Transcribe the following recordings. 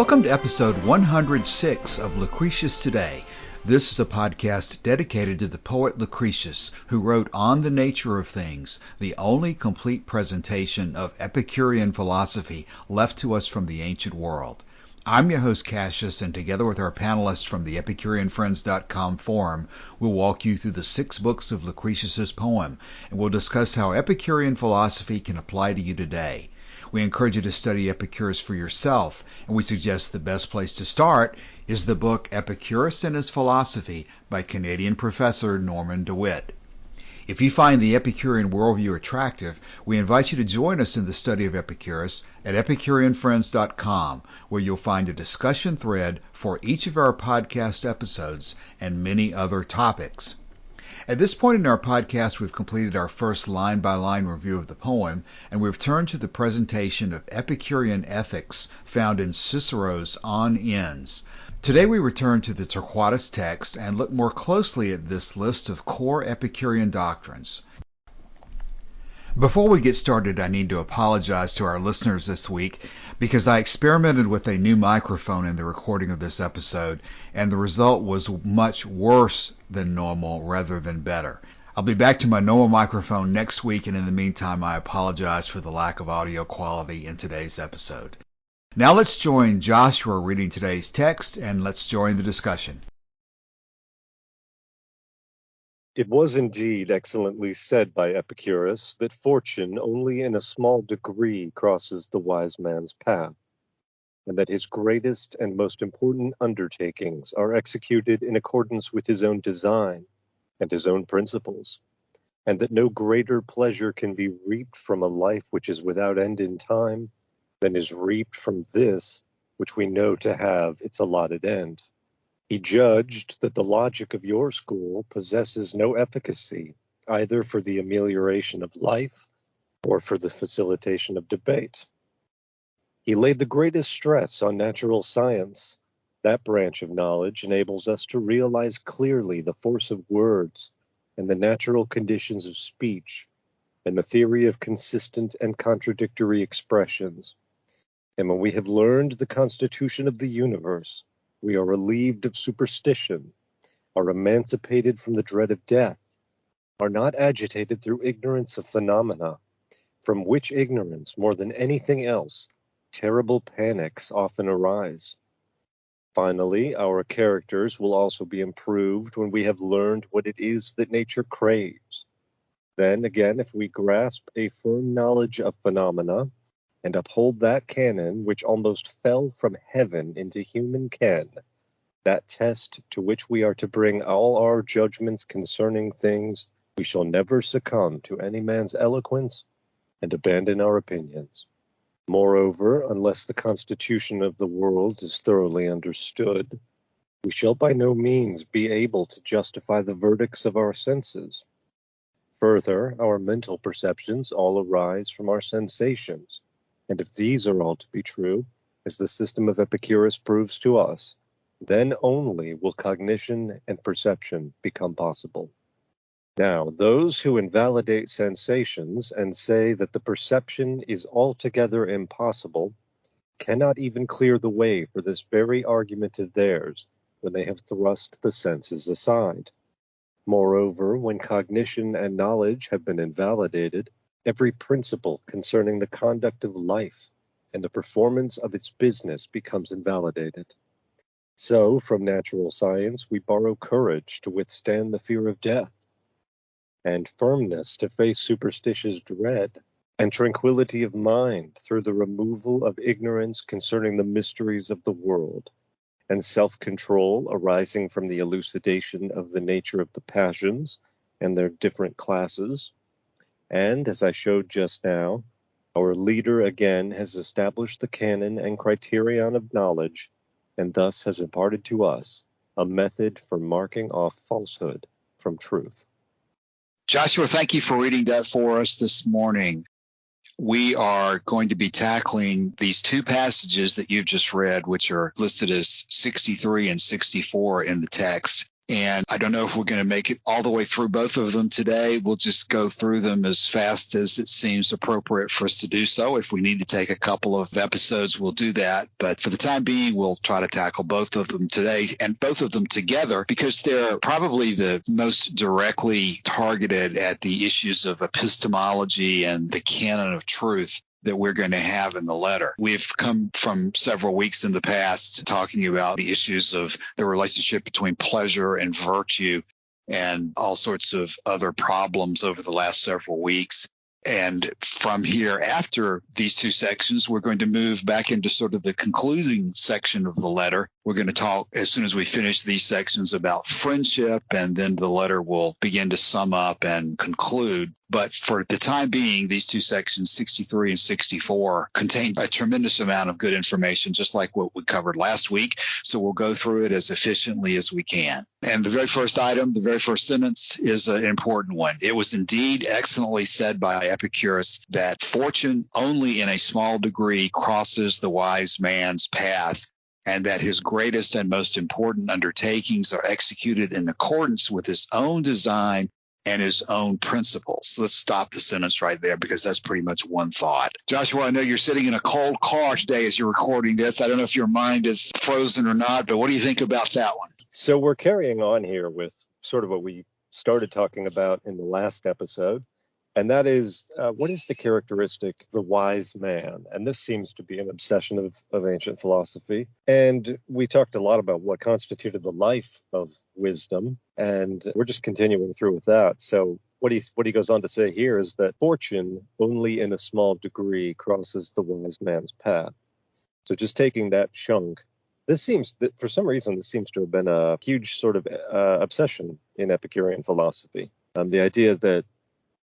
Welcome to episode 106 of Lucretius Today. This is a podcast dedicated to the poet Lucretius, who wrote On the Nature of Things, the only complete presentation of Epicurean philosophy left to us from the ancient world. I'm your host Cassius, and together with our panelists from the EpicureanFriends.com forum, we'll walk you through the 6 books of Lucretius's poem, and we'll discuss how Epicurean philosophy can apply to you today. We encourage you to study Epicurus for yourself, and we suggest the best place to start is the book Epicurus and His Philosophy by Canadian professor Norman DeWitt. If you find the Epicurean worldview attractive, we invite you to join us in the study of Epicurus at EpicureanFriends.com, where you'll find a discussion thread for each of our podcast episodes and many other topics. At this point in our podcast, we've completed our first line-by-line review of the poem, and we've turned to the presentation of Epicurean ethics found in Cicero's On Ends. Today we return to the Torquatus text and look more closely at this list of core Epicurean doctrines. Before we get started, I need to apologize to our listeners this week because I experimented with a new microphone in the recording of this episode, and the result was much worse than normal rather than better. I'll be back to my normal microphone next week, and in the meantime, I apologize for the lack of audio quality in today's episode. Now let's join Joshua reading today's text, and let's join the discussion. It was indeed excellently said by Epicurus that fortune only in a small degree crosses the wise man's path, and that his greatest and most important undertakings are executed in accordance with his own design and his own principles, and that no greater pleasure can be reaped from a life which is without end in time than is reaped from this which we know to have its allotted end. He judged that the logic of your school possesses no efficacy, either for the amelioration of life or for the facilitation of debate. He laid the greatest stress on natural science. That branch of knowledge enables us to realize clearly the force of words and the natural conditions of speech, and the theory of consistent and contradictory expressions. And when we have learned the constitution of the universe, we are relieved of superstition, are emancipated from the dread of death, are not agitated through ignorance of phenomena, from which ignorance, more than anything else, terrible panics often arise. Finally, our characters will also be improved when we have learned what it is that nature craves. Then again, if we grasp a firm knowledge of phenomena, and uphold that canon which almost fell from heaven into human ken, that test to which we are to bring all our judgments concerning things, we shall never succumb to any man's eloquence and abandon our opinions. Moreover, unless the constitution of the world is thoroughly understood, we shall by no means be able to justify the verdicts of our senses. Further, our mental perceptions all arise from our sensations, and if these are all to be true, as the system of Epicurus proves to us, then only will cognition and perception become possible. Now, those who invalidate sensations and say that the perception is altogether impossible cannot even clear the way for this very argument of theirs when they have thrust the senses aside. Moreover, when cognition and knowledge have been invalidated, every principle concerning the conduct of life and the performance of its business becomes invalidated. So, from natural science, we borrow courage to withstand the fear of death, and firmness to face superstitious dread, and tranquility of mind through the removal of ignorance concerning the mysteries of the world, and self-control arising from the elucidation of the nature of the passions and their different classes. And, as I showed just now, our leader again has established the canon and criterion of knowledge, and thus has imparted to us a method for marking off falsehood from truth. Joshua, thank you for reading that for us this morning. We are going to be tackling these 2 passages that you've just read, which are listed as 63 and 64 in the text. And I don't know if we're going to make it all the way through both of them today. We'll just go through them as fast as it seems appropriate for us to do so. If we need to take a couple of episodes, we'll do that. But for the time being, we'll try to tackle both of them today and both of them together because they're probably the most directly targeted at the issues of epistemology and the canon of truth that we're going to have in the letter. We've come from several weeks in the past talking about the issues of the relationship between pleasure and virtue and all sorts of other problems over the last several weeks. And from here, after these two sections, we're going to move back into sort of the concluding section of the letter. We're going to talk, as soon as we finish these sections, about friendship, and then the letter will begin to sum up and conclude. But for the time being, these two sections, 63 and 64, contain a tremendous amount of good information, just like what we covered last week. So we'll go through it as efficiently as we can. And the very first item, the very first sentence is an important one. It was indeed excellently said by Epicurus that fortune only in a small degree crosses the wise man's path, and that his greatest and most important undertakings are executed in accordance with his own design and his own principles. Let's stop the sentence right there because that's pretty much one thought. Joshua, I know you're sitting in a cold car today as you're recording this. I don't know if your mind is frozen or not, but what do you think about that one? So we're carrying on here with sort of what we started talking about in the last episode, and that is what is the characteristic of the wise man? And this seems to be an obsession of ancient philosophy. And we talked a lot about what constituted the life of wisdom, and we're just continuing through with that. So what he goes on to say here is that fortune only in a small degree crosses the wise man's path. So just taking that chunk, this seems that for some reason this seems to have been a huge sort of obsession in Epicurean philosophy. The idea that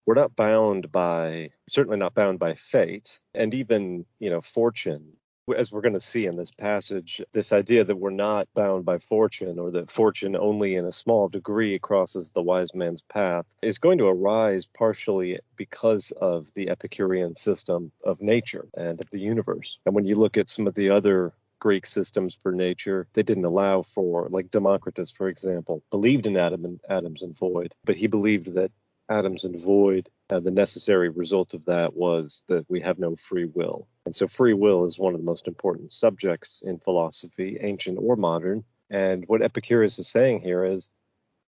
we're not bound by, certainly not bound by fate, and even, fortune. As we're going to see in this passage, this idea that we're not bound by fortune, or that fortune only in a small degree crosses the wise man's path, is going to arise partially because of the Epicurean system of nature and of the universe. And when you look at some of the other Greek systems for nature, they didn't allow for, like Democritus, for example, believed in atoms and void, but he believed that atoms and void, the necessary result of that was that we have no free will. And so free will is one of the most important subjects in philosophy, ancient or modern. And what Epicurus is saying here is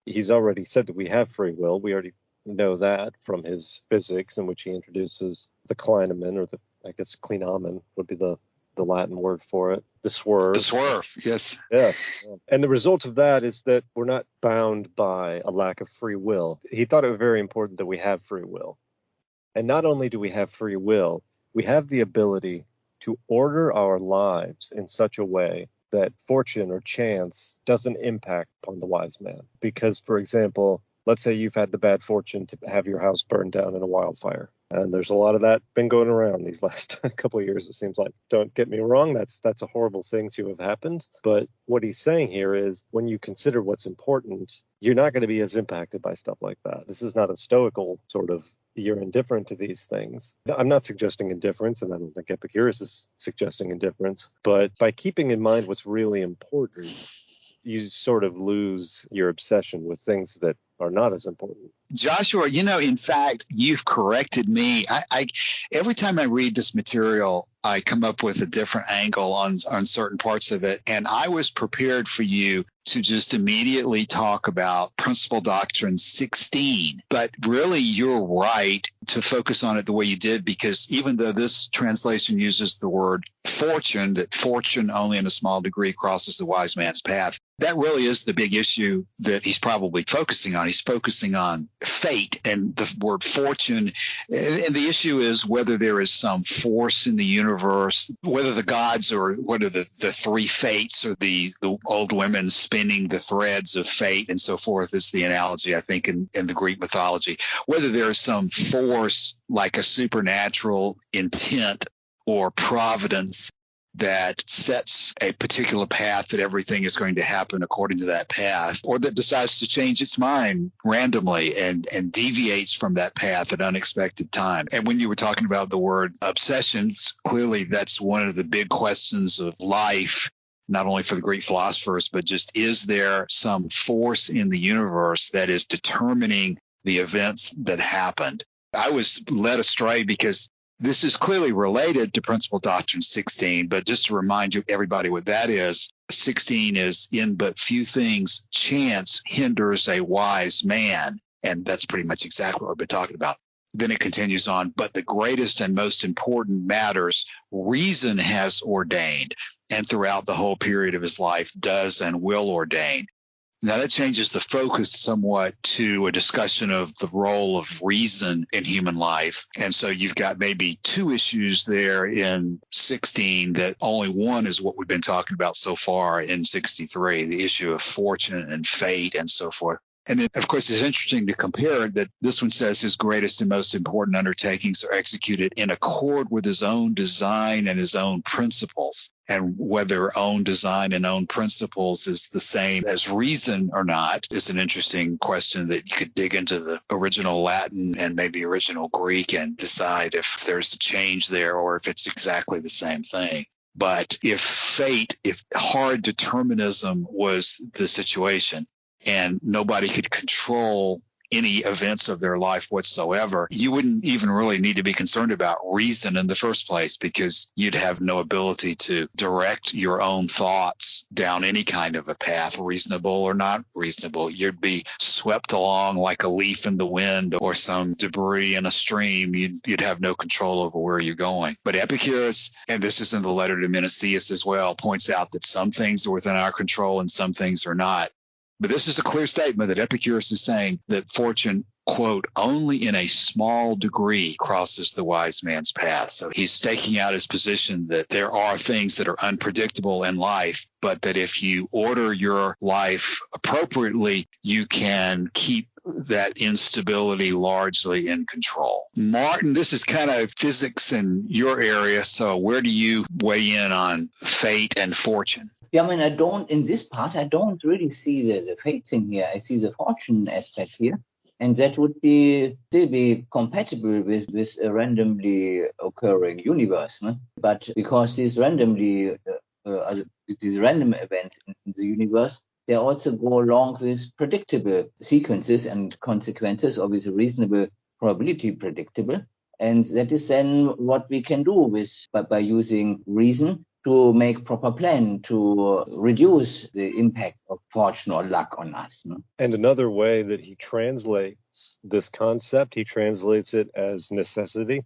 he's already said that we have free will. We already know that from his physics, in which he introduces the Klinemen, or Klinomen would be the Latin word for it, the swerve. The swerve, yes. Yeah. And the result of that is that we're not bound by a lack of free will. He thought it was very important that we have free will. And not only do we have free will, we have the ability to order our lives in such a way that fortune or chance doesn't impact upon the wise man. Because, for example, let's say you've had the bad fortune to have your house burned down in a wildfire. And there's a lot of that been going around these last couple of years, it seems like. Don't get me wrong, that's a horrible thing to have happened. But what he's saying here is when you consider what's important, you're not going to be as impacted by stuff like that. This is not a stoical sort of, you're indifferent to these things. I'm not suggesting indifference, and I don't think Epicurus is suggesting indifference. But by keeping in mind what's really important, you sort of lose your obsession with things that are not as important. Joshua, in fact, you've corrected me. I every time I read this material, I come up with a different angle on certain parts of it. And I was prepared for you to just immediately talk about Principal Doctrine 16. But really, you're right to focus on it the way you did, because even though this translation uses the word fortune, that fortune only in a small degree crosses the wise man's path, that really is the big issue that he's probably focusing on. He's focusing on fate and the word fortune. And the issue is whether there is some force in the universe, whether the gods or whether the three fates or the old women spinning the threads of fate and so forth is the analogy, I think, in the Greek mythology, whether there is some force like a supernatural intent or providence that sets a particular path, that everything is going to happen according to that path, or that decides to change its mind randomly and deviates from that path at unexpected time. And when you were talking about the word obsessions, clearly that's one of the big questions of life not only for the Greek philosophers, but just is there some force in the universe that is determining the events that happened? I was led astray because this is clearly related to Principal Doctrine 16, but just to remind you, everybody, what that is, 16 is in but few things chance hinders a wise man. And that's pretty much exactly what we've been talking about. Then it continues on, but the greatest and most important matters reason has ordained, and throughout the whole period of his life does and will ordain. Now that changes the focus somewhat to a discussion of the role of reason in human life. And so you've got maybe two issues there in 16 that only one is what we've been talking about so far in 63, the issue of fortune and fate and so forth. And then, of course, it's interesting to compare that this one says his greatest and most important undertakings are executed in accord with his own design and his own principles. And whether own design and own principles is the same as reason or not is an interesting question that you could dig into the original Latin and maybe original Greek and decide if there's a change there or if it's exactly the same thing. But if fate, if hard determinism was the situation, and nobody could control any events of their life whatsoever, you wouldn't even really need to be concerned about reason in the first place, because you'd have no ability to direct your own thoughts down any kind of a path, reasonable or not reasonable. You'd be swept along like a leaf in the wind or some debris in a stream. You'd have no control over where you're going. But Epicurus, and this is in the letter to Menicius as well, points out that some things are within our control and some things are not. But this is a clear statement that Epicurus is saying that fortune, quote, only in a small degree crosses the wise man's path. So he's staking out his position that there are things that are unpredictable in life, but that if you order your life appropriately, you can keep that instability largely in control. Martin, this is kind of physics in your area, so where do you weigh in on fate and fortune? Yeah, I mean, in this part, I don't really see the fate thing here. I see the fortune aspect here. And that would still be compatible with a randomly occurring universe. No? But because these random events in the universe, they also go along with predictable sequences and consequences, or with a reasonable probability predictable. And that is then what we can do by using reason to make proper plan to reduce the impact of fortune or luck on us. No? And another way that he translates this concept, he translates it as necessity.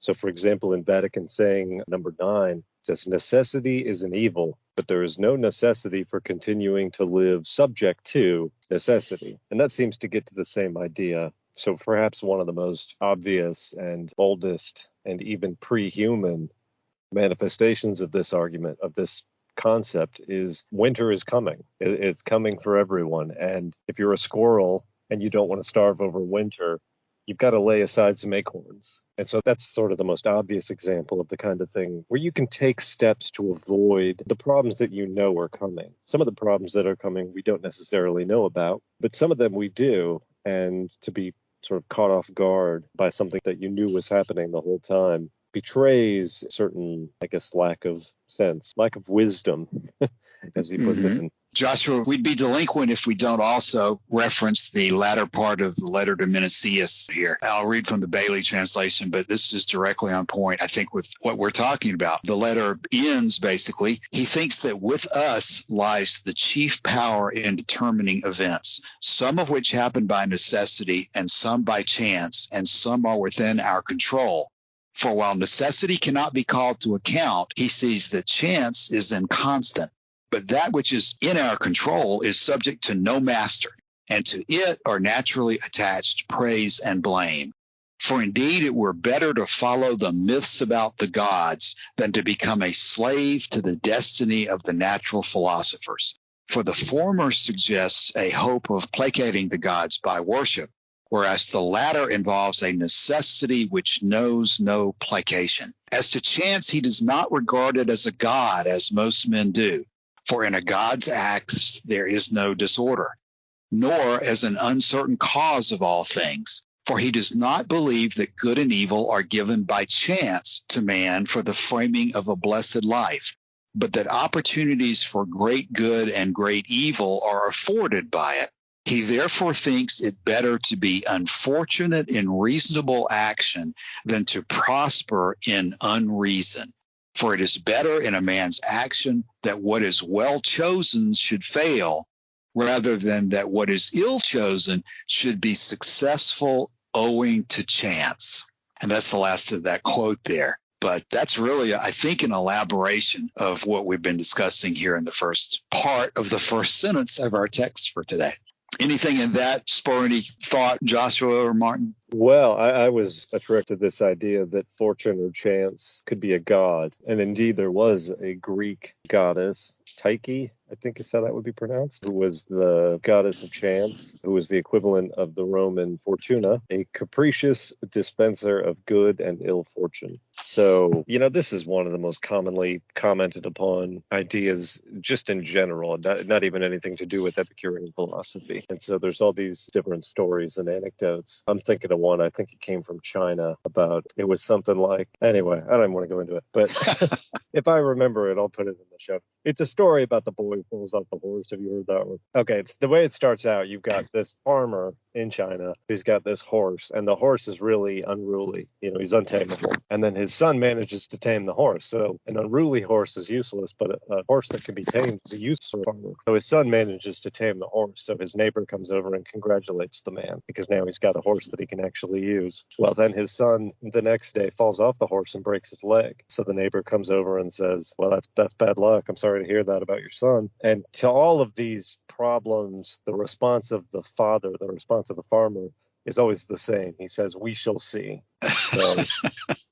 So, for example, in Vatican saying number 9, it says, necessity is an evil, but there is no necessity for continuing to live subject to necessity. And that seems to get to the same idea. So perhaps one of the most obvious and boldest and even pre-human manifestations of this argument, of this concept, is winter is coming. It's coming for everyone. And if you're a squirrel and you don't want to starve over winter, you've got to lay aside some acorns. And so that's sort of the most obvious example of the kind of thing where you can take steps to avoid the problems that you know are coming. Some of the problems that are coming we don't necessarily know about, but some of them we do. And to be sort of caught off guard by something that you knew was happening the whole time betrays certain, I guess, lack of sense, lack of wisdom, as he puts it. Joshua, we'd be delinquent if we don't also reference the latter part of the letter to Menicius here. I'll read from the Bailey translation, but this is directly on point, I think, with what we're talking about. The letter ends, basically, he thinks that with us lies the chief power in determining events, some of which happen by necessity and some by chance, and some are within our control. For while necessity cannot be called to account, he sees that chance is inconstant. But that which is in our control is subject to no master, and to it are naturally attached praise and blame. For indeed it were better to follow the myths about the gods than to become a slave to the destiny of the natural philosophers. For the former suggests a hope of placating the gods by worship, whereas the latter involves a necessity which knows no placation. As to chance, he does not regard it as a god, as most men do. For in a god's acts there is no disorder, nor as an uncertain cause of all things. For he does not believe that good and evil are given by chance to man for the framing of a blessed life, but that opportunities for great good and great evil are afforded by it. He therefore thinks it better to be unfortunate in reasonable action than to prosper in unreason. For it is better in a man's action that what is well chosen should fail, rather than that what is ill chosen should be successful owing to chance. And that's the last of that quote there. But that's really, I think, an elaboration of what we've been discussing here in the first part of the first sentence of our text for today. Anything in that spur any thought, Joshua or Martin? Well, I was attracted to this idea that fortune or chance could be a god. And indeed, there was a Greek goddess, Tyche, I think is how that would be pronounced, who was the goddess of chance, who was the equivalent of the Roman Fortuna, a capricious dispenser of good and ill fortune. So, this is one of the most commonly commented upon ideas just in general, not even anything to do with Epicurean philosophy. And so there's all these different stories and anecdotes. I'm thinking of one, I think it came from China, it was something like, anyway, I don't even want to go into it, but if I remember it, I'll put it in the show. It's a story about the boy who pulls out the horse. Have you heard that one? Okay, it's the way it starts out. You've got this farmer in China who's got this horse, and the horse is really unruly. He's untamable. And then his son manages to tame the horse. So an unruly horse is useless, but a horse that can be tamed is a useful farmer. So his son manages to tame the horse. So his neighbor comes over and congratulates the man because now he's got a horse that he can actually use. Well, then his son the next day falls off the horse and breaks his leg. So the neighbor comes over and says, well, that's bad luck. I'm sorry to hear that about your son. And to all of these problems, the response of the father, the response of the farmer is always the same. He says, we shall see. So,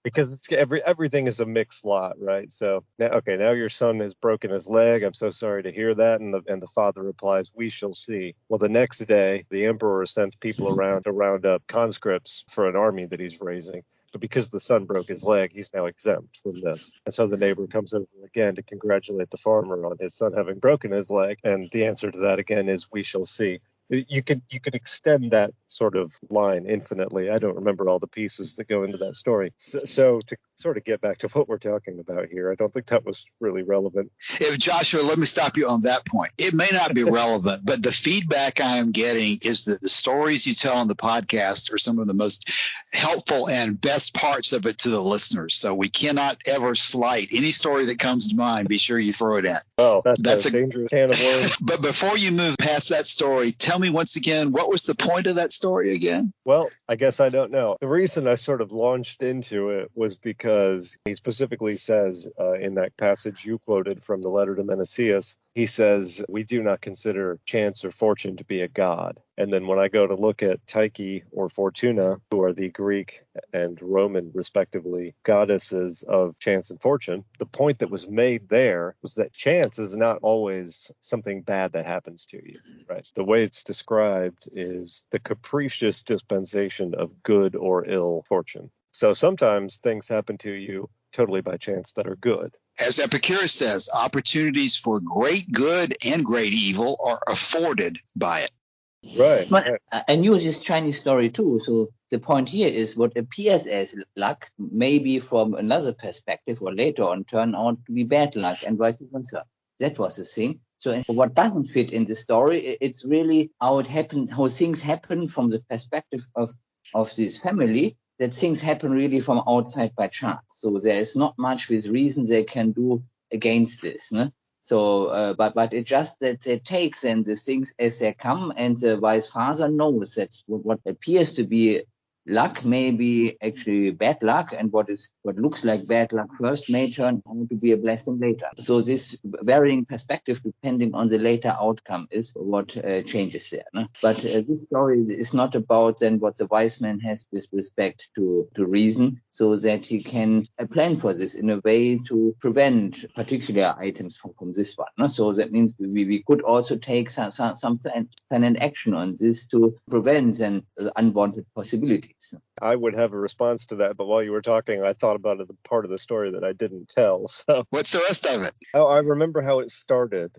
because everything is a mixed lot, right? So now your son has broken his leg. I'm so sorry to hear that. And the father replies, we shall see. Well, the next day, the emperor sends people around to round up conscripts for an army that he's raising. But because the son broke his leg, he's now exempt from this. And so the neighbor comes over again to congratulate the farmer on his son having broken his leg. And the answer to that again is, we shall see. You could extend that sort of line infinitely. I don't remember all the pieces that go into that story. So to sort of get back to what we're talking about here, I don't think that was really relevant. If Joshua, let me stop you on that point. It may not be relevant, but the feedback I am getting is that the stories you tell on the podcast are some of the most helpful and best parts of it to the listeners. So we cannot ever slight any story that comes to mind. Be sure you throw it in. Oh, that's a dangerous can of worms. But before you move past that story, tell me once again, what was the point of that story again? Well, I guess I don't know. The reason I sort of launched into it was because he specifically says in that passage you quoted from the letter to Menicius, he says, we do not consider chance or fortune to be a god. And then when I go to look at Tyche or Fortuna, who are the Greek and Roman, respectively, goddesses of chance and fortune, the point that was made there was that chance is not always something bad that happens to you, right? The way it's described is the capricious dispensation of good or ill fortune. So sometimes things happen to you totally by chance that are good. As Epicurus says, opportunities for great good and great evil are afforded by it. Right. But I knew this Chinese story too. So the point here is what appears as luck maybe from another perspective or later on turn out to be bad luck and vice versa. That was the thing. So what doesn't fit in the story, it's really how it happened, how things happen from the perspective of this family, that things happen really from outside by chance. So there is not much with reason they can do against this. No? So, but it just that they take then the things as they come, and the wise father knows that what appears to be luck may be actually bad luck, and what looks like bad luck first may turn out to be a blessing later. So this varying perspective depending on the later outcome is what changes there. No? But this story is not about then what the wise man has with respect to reason, so that he can plan for this in a way to prevent particular items from this one. No? So that means we could also take some plan and action on this to prevent then unwanted possibilities. I would have a response to that, but while you were talking, I thought about the part of the story that I didn't tell. So, What's the rest of it? oh, I remember how it started.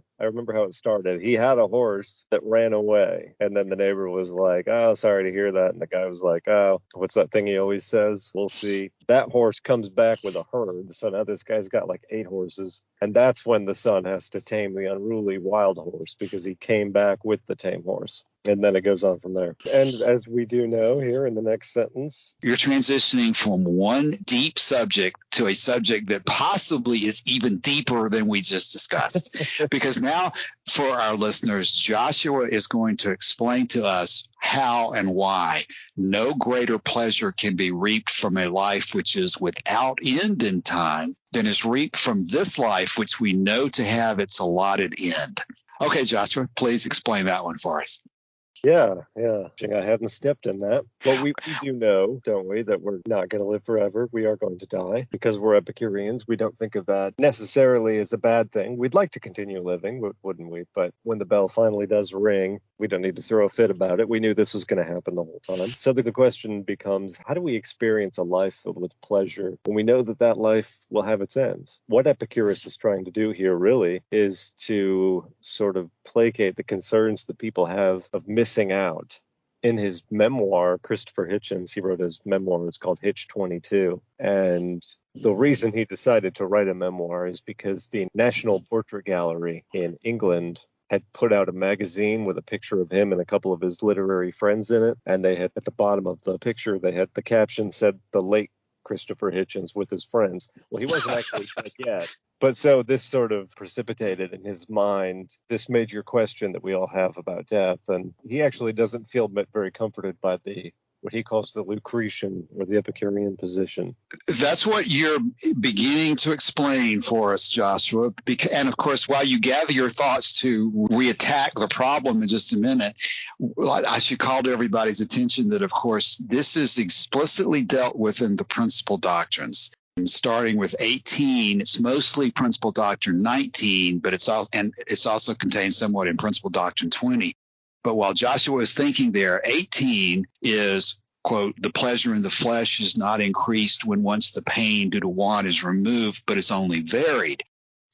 He had a horse that ran away, and then the neighbor was like, "Oh, sorry to hear that." And the guy was like, "Oh, what's that thing he always says? We'll see." That horse comes back with a herd, so now this guy's got like 8 horses, and that's when the son has to tame the unruly wild horse because he came back with the tame horse. And then it goes on from there. And as we do know here in the next sentence, you're transitioning from one deep subject to a subject that possibly is even deeper than we just discussed. Because now, for our listeners, Joshua is going to explain to us how and why no greater pleasure can be reaped from a life which is without end in time than is reaped from this life which we know to have its allotted end. Okay, Joshua, please explain that one for us. Yeah. I hadn't stepped in that. Well, we do know, don't we, that we're not going to live forever. We are going to die. Because we're Epicureans, we don't think of that necessarily as a bad thing. We'd like to continue living, wouldn't we? But when the bell finally does ring, we don't need to throw a fit about it. We knew this was going to happen the whole time. So the question becomes, how do we experience a life filled with pleasure when we know that that life will have its end? What Epicurus is trying to do here really is to sort of placate the concerns that people have of missing out. In his memoir, Christopher Hitchens, he wrote his memoir. It's called Hitch 22. And the reason he decided to write a memoir is because the National Portrait Gallery in England had put out a magazine with a picture of him and a couple of his literary friends in it. And they had, at the bottom of the picture, they had the caption said, "The late Christopher Hitchens with his friends." Well, he wasn't actually dead yet. But so this sort of precipitated in his mind this major question that we all have about death. And he actually doesn't feel very comforted by what he calls the Lucretian or the Epicurean position. That's what you're beginning to explain for us, Joshua. And of course, while you gather your thoughts to reattack the problem in just a minute, I should call to everybody's attention that, of course, this is explicitly dealt with in the principal doctrines. Starting with 18, it's mostly Principal Doctrine 19, but it's also contained somewhat in Principal Doctrine 20. But while Joshua is thinking there, 18 is, quote, "The pleasure in the flesh is not increased when once the pain due to want is removed, but is only varied.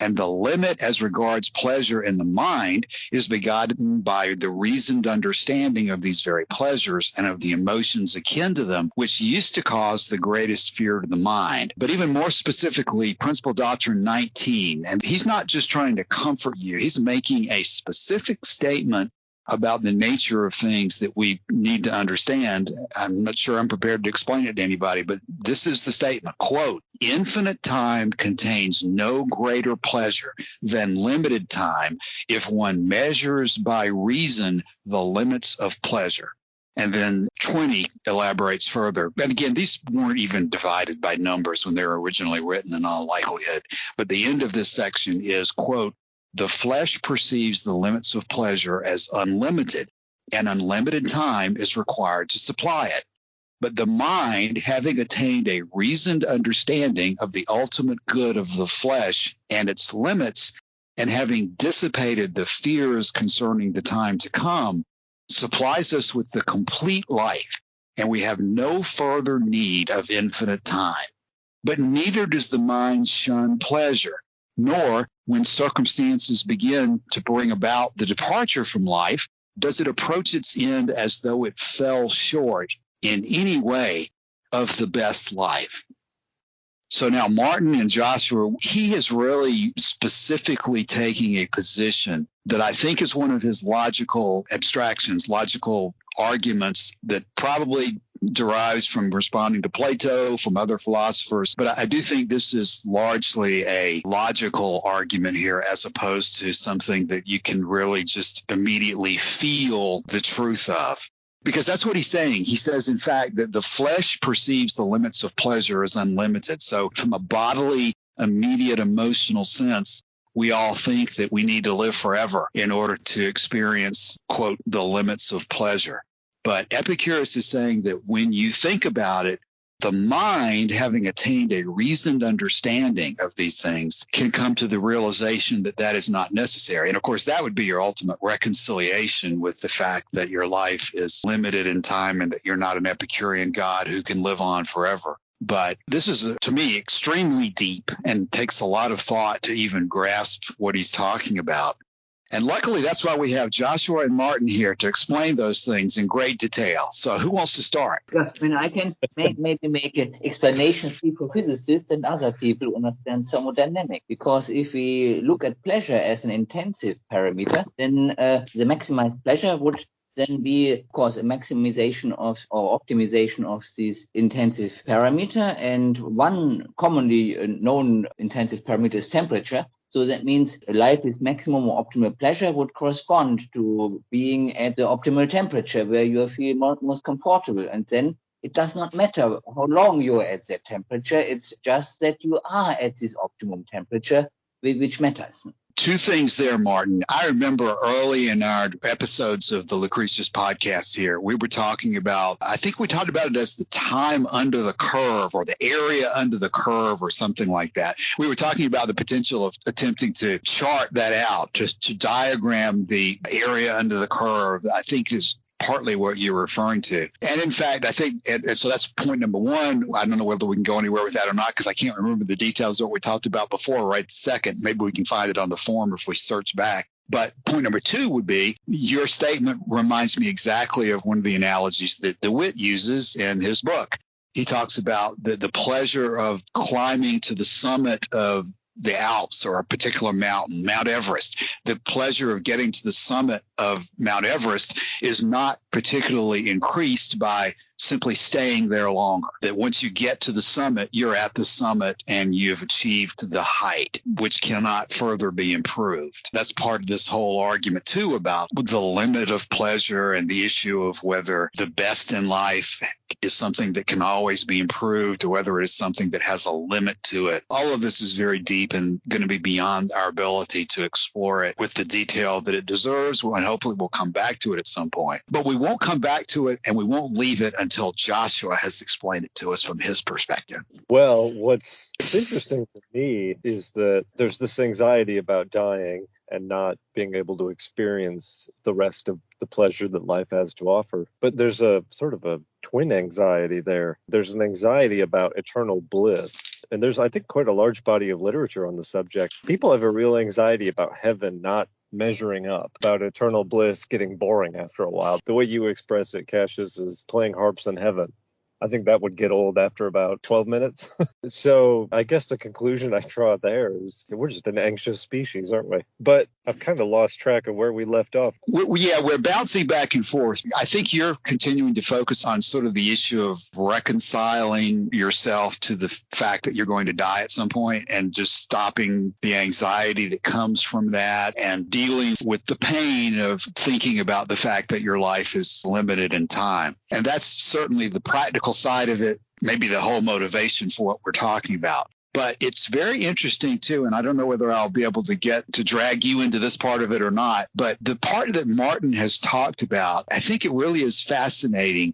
And the limit as regards pleasure in the mind is begotten by the reasoned understanding of these very pleasures and of the emotions akin to them, which used to cause the greatest fear to the mind." But even more specifically, Principal Doctrine 19, and he's not just trying to comfort you, he's making a specific statement about the nature of things that we need to understand. I'm not sure I'm prepared to explain it to anybody, but this is the statement, quote, "Infinite time contains no greater pleasure than limited time if one measures by reason the limits of pleasure." And then 20 elaborates further. And again, these weren't even divided by numbers when they were originally written in all likelihood. But the end of this section is, quote, "The flesh perceives the limits of pleasure as unlimited, and unlimited time is required to supply it. But the mind, having attained a reasoned understanding of the ultimate good of the flesh and its limits, and having dissipated the fears concerning the time to come, supplies us with the complete life, and we have no further need of infinite time. But neither does the mind shun pleasure, nor, when circumstances begin to bring about the departure from life, does it approach its end as though it fell short in any way of the best life." So now Martin and Joshua, he is really specifically taking a position that I think is one of his logical abstractions, logical arguments that probably derives from responding to Plato, from other philosophers. But I do think this is largely a logical argument here as opposed to something that you can really just immediately feel the truth of. Because that's what he's saying. He says, in fact, that the flesh perceives the limits of pleasure as unlimited. So from a bodily, immediate emotional sense, we all think that we need to live forever in order to experience, quote, "the limits of pleasure." But Epicurus is saying that when you think about it, The mind, having attained a reasoned understanding of these things, can come to the realization that that is not necessary. And of course, that would be your ultimate reconciliation with the fact that your life is limited in time and that you're not an Epicurean God who can live on forever. But this is, to me, extremely deep and takes a lot of thought to even grasp what he's talking about. And luckily, that's why we have Joshua and Martin here to explain those things in great detail. So who wants to start? Yeah, I mean, I can maybe make an explanation for physicists and other people who understand thermodynamics. Because if we look at pleasure as an intensive parameter, then the maximized pleasure would then be, of course, a maximization of or optimization of this intensive parameter. And one commonly known intensive parameter is temperature. So that means a life with maximum or optimal pleasure would correspond to being at the optimal temperature where you feel most comfortable. And then it does not matter how long you're at that temperature. It's just that you are at this optimum temperature, which matters. Two things there, Martin. I remember early in our episodes of the Lucretius podcast here, we were talking about, I think we talked about it as the time under the curve or the area under the curve or something like that. We were talking about the potential of attempting to chart that out, to diagram the area under the curve, I think is partly what you're referring to. And in fact, I think, and so that's point number one. I don't know whether we can go anywhere with that or not, because I can't remember the details of what we talked about before right this second. Maybe we can find it on the form if we search back. But point number two would be, your statement reminds me exactly of one of the analogies that DeWitt uses in his book. He talks about the pleasure of climbing to the summit of the Alps or a particular mountain, Mount Everest. The pleasure of getting to the summit of Mount Everest is not particularly increased by simply staying there longer. That once you get to the summit, you're at the summit and you've achieved the height, which cannot further be improved. That's part of this whole argument, too, about the limit of pleasure and the issue of whether the best in life is something that can always be improved or whether it is something that has a limit to it. All of this is very deep and going to be beyond our ability to explore it with the detail that it deserves, and hopefully we'll come back to it at some point. But we won't come back to it and we won't leave it until Joshua has explained it to us from his perspective. Well, what's interesting for me is that there's this anxiety about dying and not being able to experience the rest of the pleasure that life has to offer. But there's a sort of a twin anxiety there. There's an anxiety about eternal bliss. And there's, I think, quite a large body of literature on the subject. People have a real anxiety about heaven not measuring up, about eternal bliss getting boring after a while. The way you express it, Cassius, is playing harps in heaven. I think that would get old after about 12 minutes. So I guess the conclusion I draw there is we're just an anxious species, aren't we? But I've kind of lost track of where we left off. We're bouncing back and forth. I think you're continuing to focus on sort of the issue of reconciling yourself to the fact that you're going to die at some point and just stopping the anxiety that comes from that and dealing with the pain of thinking about the fact that your life is limited in time. And that's certainly the practical side of it, maybe the whole motivation for what we're talking about. But it's very interesting, too, and I don't know whether I'll be able to get to drag you into this part of it or not, but the part that Martin has talked about, I think it really is fascinating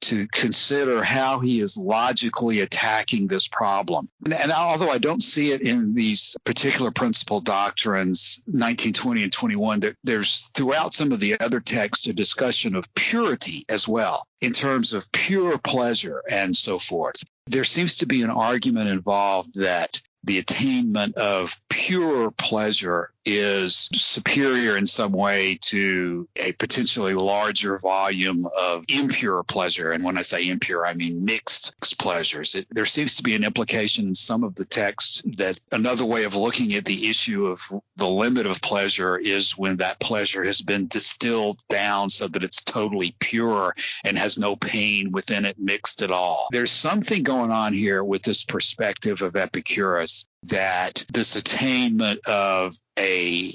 to consider how he is logically attacking this problem. And although I don't see it in these particular principal doctrines, 19, 20, and 21, there's throughout some of the other texts a discussion of purity as well, in terms of pure pleasure and so forth. There seems to be an argument involved that the attainment of pure pleasure is superior in some way to a potentially larger volume of impure pleasure. And when I say impure, I mean mixed pleasures. There seems to be an implication in some of the texts that another way of looking at the issue of the limit of pleasure is when that pleasure has been distilled down so that it's totally pure and has no pain within it mixed at all. There's something going on here with this perspective of Epicurus, that this attainment of a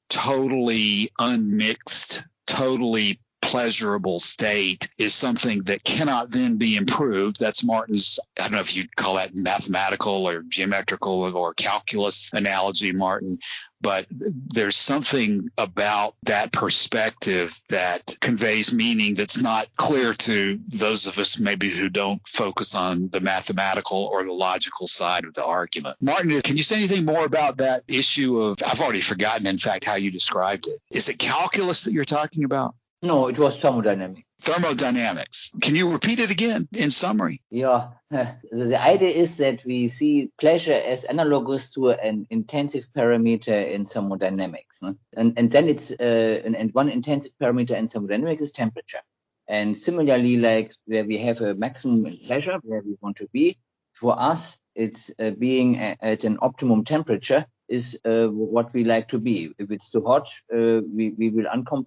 totally unmixed, totally pleasurable state is something that cannot then be improved. That's Martin's, I don't know if you'd call that mathematical or geometrical or calculus analogy, Martin. But there's something about that perspective that conveys meaning that's not clear to those of us maybe who don't focus on the mathematical or the logical side of the argument. Martin, can you say anything more about that issue of, I've already forgotten, in fact, how you described it. Is it calculus that you're talking about? No, it was thermodynamics. Thermodynamics. Can you repeat it again in summary? Yeah, the idea is that we see pleasure as analogous to an intensive parameter in thermodynamics. And then it's and one intensive parameter in thermodynamics is temperature. And similarly, like where we have a maximum in pleasure, where we want to be, for us, it's being at an optimum temperature is what we like to be. If it's too hot, we will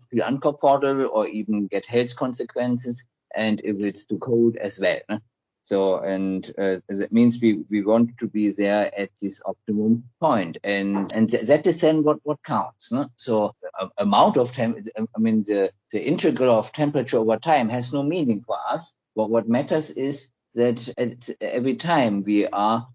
feel uncomfortable or even get health consequences. And if it's too cold as well. So, and that means we want to be there at this optimum point. And that is then what counts. No? So amount of time, the integral of temperature over time has no meaning for us. But what matters is that at every time we are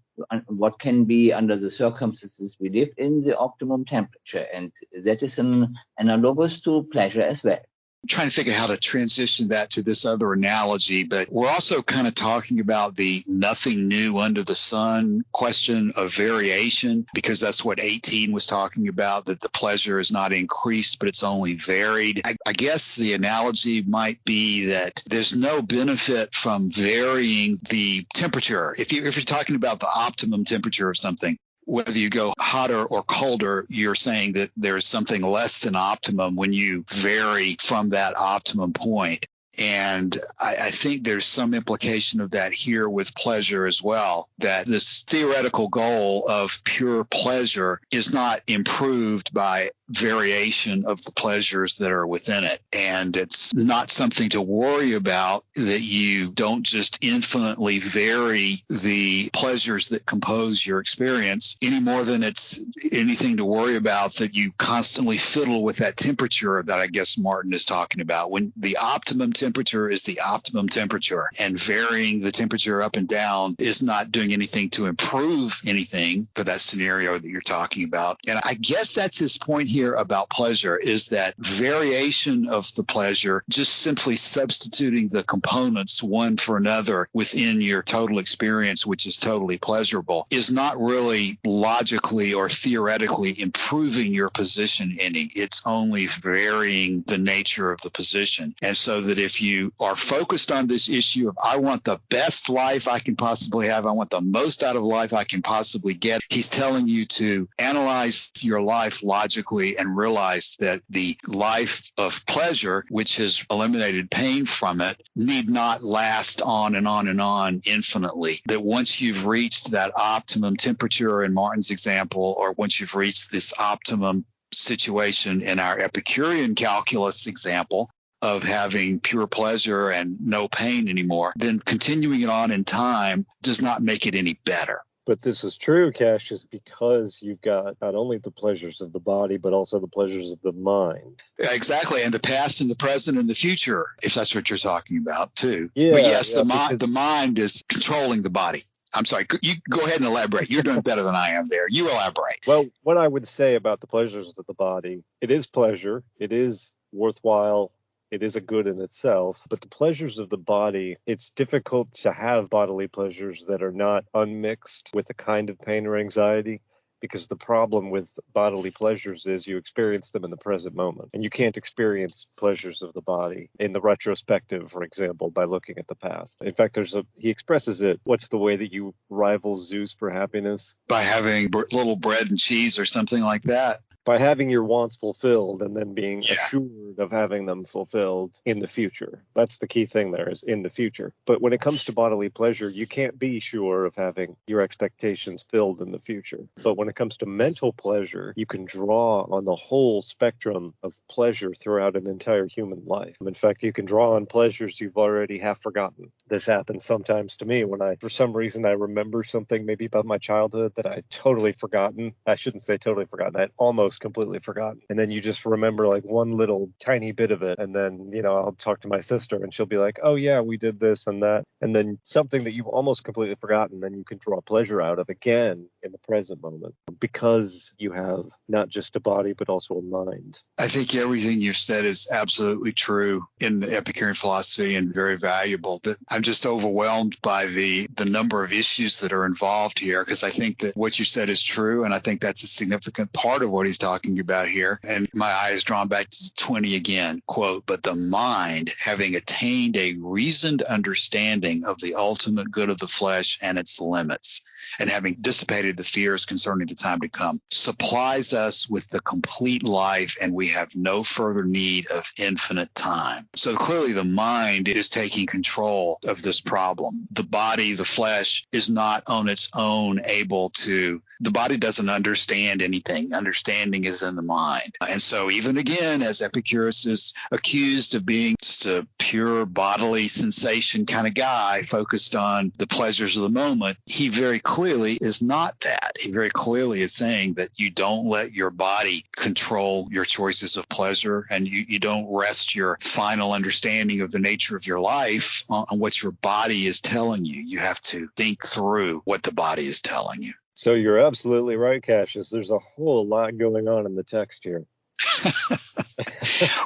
what can be under the circumstances we live in the optimum temperature. And that is an analogous to pleasure as well. I'm trying to think of how to transition that to this other analogy, but we're also kind of talking about the nothing new under the sun question of variation, because that's what 18 was talking about, that the pleasure is not increased, but it's only varied. I guess the analogy might be that there's no benefit from varying the temperature. If you're talking about the optimum temperature of something, whether you go hotter or colder, you're saying that there's something less than optimum when you vary from that optimum point. And I think there's some implication of that here with pleasure as well, that this theoretical goal of pure pleasure is not improved by variation of the pleasures that are within it. And it's not something to worry about that you don't just infinitely vary the pleasures that compose your experience any more than it's anything to worry about that you constantly fiddle with that temperature that I guess Martin is talking about. When the optimum temperature is the optimum temperature, and varying the temperature up and down is not doing anything to improve anything for that scenario that you're talking about. And I guess that's his point here about pleasure, is that variation of the pleasure, just simply substituting the components one for another within your total experience, which is totally pleasurable, is not really logically or theoretically improving your position any. It's only varying the nature of the position. And so that if you are focused on this issue of I want the best life I can possibly have, I want the most out of life I can possibly get, he's telling you to analyze your life logically and realize that the life of pleasure, which has eliminated pain from it, need not last on and on and on infinitely. That once you've reached that optimum temperature in Martin's example, or once you've reached this optimum situation in our Epicurean calculus example of having pure pleasure and no pain anymore, then continuing it on in time does not make it any better. But this is true, Cassius, because you've got not only the pleasures of the body, but also the pleasures of the mind. Exactly. And the past and the present and the future, if that's what you're talking about, too. Yeah, but yes, yeah, the mind is controlling the body. I'm sorry. You go ahead and elaborate. You're doing better than I am there. You elaborate. Well, what I would say about the pleasures of the body, it is pleasure. It is worthwhile. It is a good in itself, but the pleasures of the body, it's difficult to have bodily pleasures that are not unmixed with a kind of pain or anxiety, because the problem with bodily pleasures is you experience them in the present moment, and you can't experience pleasures of the body in the retrospective, for example, by looking at the past. In fact, he expresses it, what's the way that you rival Zeus for happiness? By having little bread and cheese or something like that. By having your wants fulfilled and then being assured of having them fulfilled in the future. That's the key thing there, is in the future. But when it comes to bodily pleasure, you can't be sure of having your expectations filled in the future. But when it comes to mental pleasure, you can draw on the whole spectrum of pleasure throughout an entire human life. In fact, you can draw on pleasures you've already half forgotten. This happens sometimes to me when for some reason, I remember something maybe about my childhood that I'd totally forgotten. I shouldn't say totally forgotten. I'd almost almost completely forgotten. And then you just remember like one little tiny bit of it. And then, I'll talk to my sister and she'll be like, oh yeah, we did this and that. And then something that you've almost completely forgotten, then you can draw pleasure out of again in the present moment because you have not just a body, but also a mind. I think everything you've said is absolutely true in the Epicurean philosophy and very valuable. But I'm just overwhelmed by the number of issues that are involved here, because I think that what you said is true, and I think that's a significant part of what he's talking about here. And my eye is drawn back to 20 again, quote, "But the mind, having attained a reasoned understanding of the ultimate good of the flesh and its limits, and having dissipated the fears concerning the time to come, supplies us with the complete life, and we have no further need of infinite time." So clearly the mind is taking control of this problem. The body, the flesh, is not on its own able to, the body doesn't understand anything. Understanding is in the mind. And so even again, as Epicurus is accused of being just a pure bodily sensation kind of guy focused on the pleasures of the moment, he very clearly is not that. He very clearly is saying that you don't let your body control your choices of pleasure, and you don't rest your final understanding of the nature of your life on what your body is telling you. You have to think through what the body is telling you. So you're absolutely right, Cassius. There's a whole lot going on in the text here.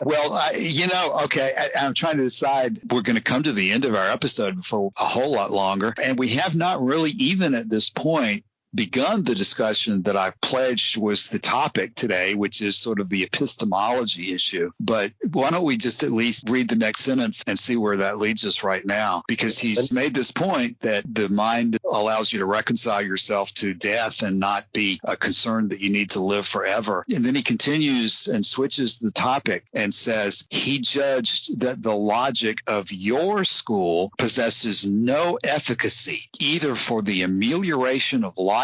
Well, okay, I'm trying to decide. We're going to come to the end of our episode for a whole lot longer, and we have not really even at this point begun the discussion that I pledged was the topic today, which is sort of the epistemology issue. But why don't we just at least read the next sentence and see where that leads us right now? Because he's made this point that the mind allows you to reconcile yourself to death and not be concerned that you need to live forever. And then he continues and switches the topic and says, he judged that the logic of your school possesses no efficacy, either for the amelioration of life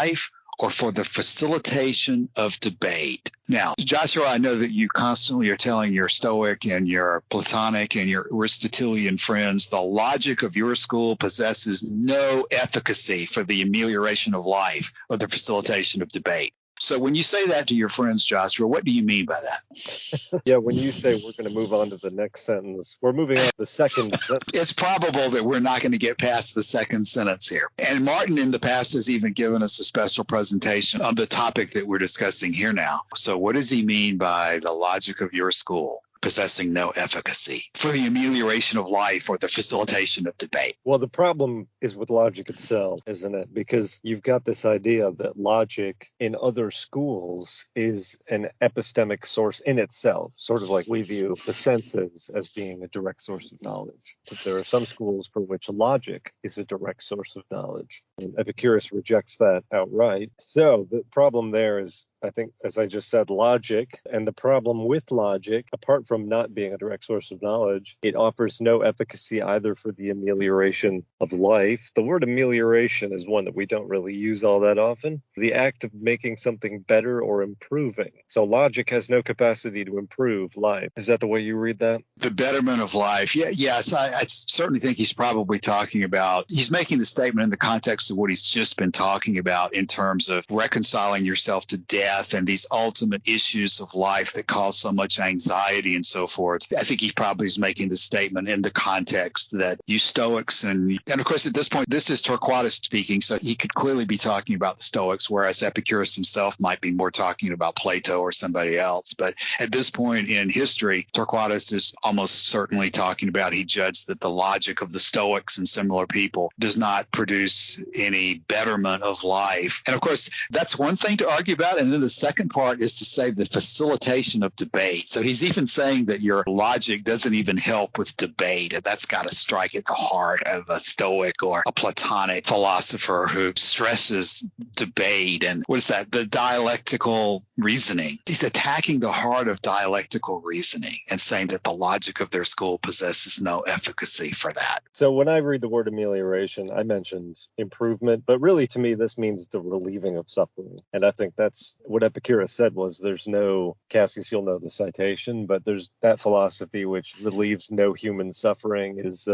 or for the facilitation of debate. Now, Joshua, I know that you constantly are telling your Stoic and your Platonic and your Aristotelian friends the logic of your school possesses no efficacy for the amelioration of life or the facilitation of debate. So when you say that to your friends, Joshua, what do you mean by that? Yeah, when you say we're going to move on to the next sentence, we're moving on to the second sentence. It's probable that we're not going to get past the second sentence here. And Martin in the past has even given us a special presentation on the topic that we're discussing here now. So what does he mean by the logic of your school possessing no efficacy for the amelioration of life or the facilitation of debate? Well, the problem is with logic itself, isn't it? Because you've got this idea that logic in other schools is an epistemic source in itself, sort of like we view the senses as being a direct source of knowledge. There are some schools for which logic is a direct source of knowledge, and Epicurus rejects that outright. So the problem there is, I think, as I just said, logic. And the problem with logic, apart from not being a direct source of knowledge, it offers no efficacy either for the amelioration of life. The word amelioration is one that we don't really use all that often. The act of making something better or improving. So logic has no capacity to improve life. Is that the way you read that? The betterment of life. Yes, I certainly think he's probably talking about, he's making the statement in the context of what he's just been talking about in terms of reconciling yourself to death and these ultimate issues of life that cause so much anxiety and so forth. I think he probably is making the statement in the context that you Stoics and of course at this point, this is Torquatus speaking, so he could clearly be talking about the Stoics, whereas Epicurus himself might be more talking about Plato or somebody else. But at this point in history, Torquatus is almost certainly talking about, he judged that the logic of the Stoics and similar people does not produce any betterment of life. And of course, that's one thing to argue about. And then the second part is to say the facilitation of debate. So he's even saying that your logic doesn't even help with debate. And that's got to strike at the heart of a Stoic or a Platonic philosopher who stresses debate. And what is that? The dialectical reasoning. He's attacking the heart of dialectical reasoning and saying that the logic of their school possesses no efficacy for that. So when I read the word amelioration, I mentioned improvement, but really to me, this means the relieving of suffering. And I think that's what Epicurus said was there's no, Cassius, you'll know the citation, but there's that philosophy which relieves no human suffering is...